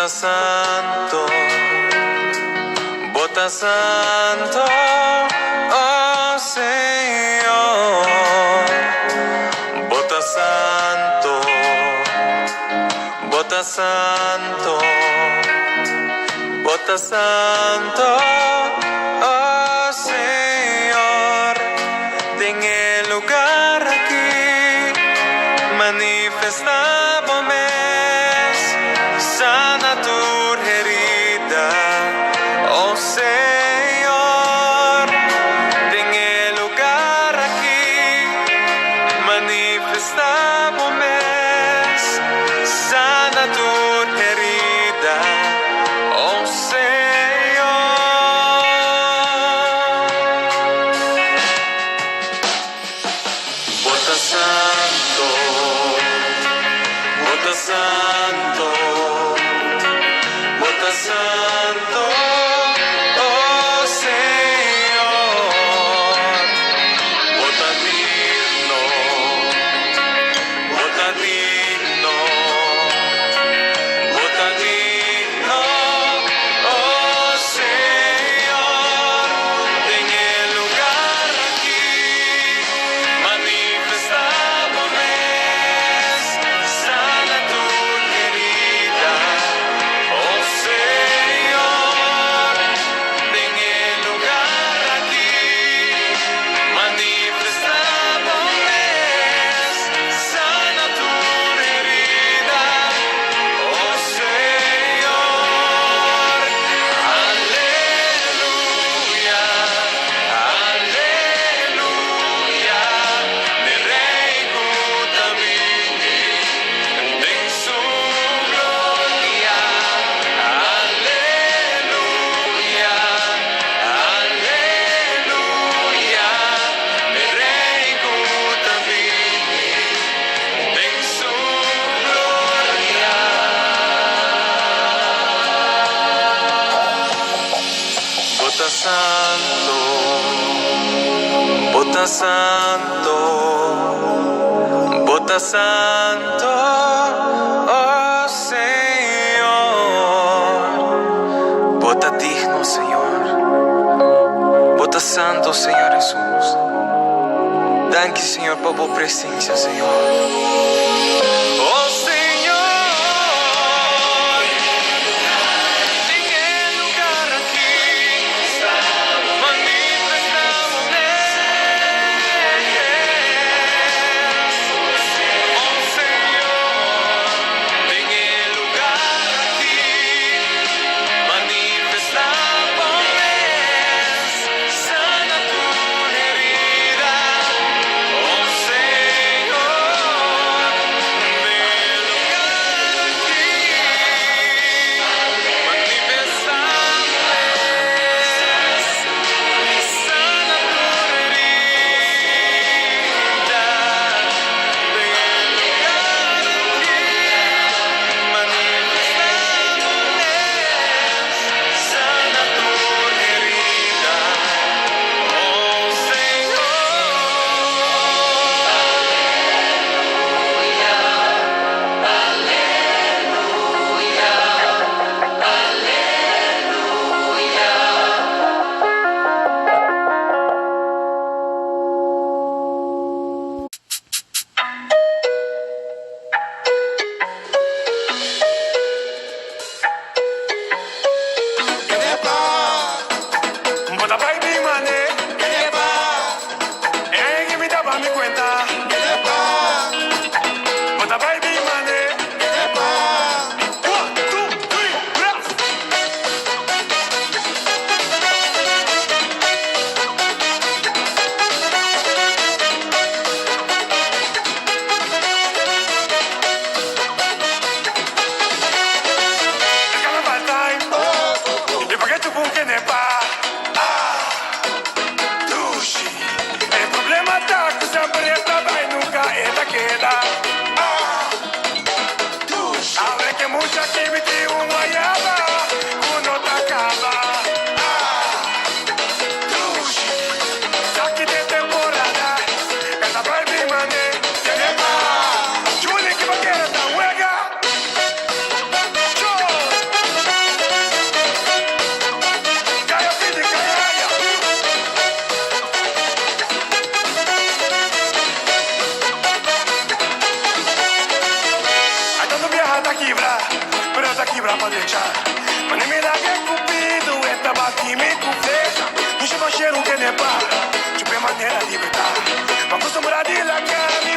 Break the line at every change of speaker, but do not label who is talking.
santo, bota santo, oh Señor, bota santo, bota santo, bota santo, oh Señor, ten el lugar aquí, manifestamos. Sana tu herida, oh Señor, ten el lugar aquí, manifestamos, sana tu herida, oh Señor. Bota santo, bota santo. Santo, oh Señor, bota digno, bota digno, bota digno, oh Señor, en el lugar aquí, manifestamos, sana tu herida, oh Señor. Bota santo, bota santo, bota santo, oh Señor, bota digno, Señor, bota santo, Señor Jesús. Danke, Señor, por tu presencia, Señor. Oh Señor.
escuchar. Ma non mi dà che cupido e tabacchi mi cuffetta. Non ci faccio un che ne parla, c'è per maniera di verità. Ma questo mi dà di la cara.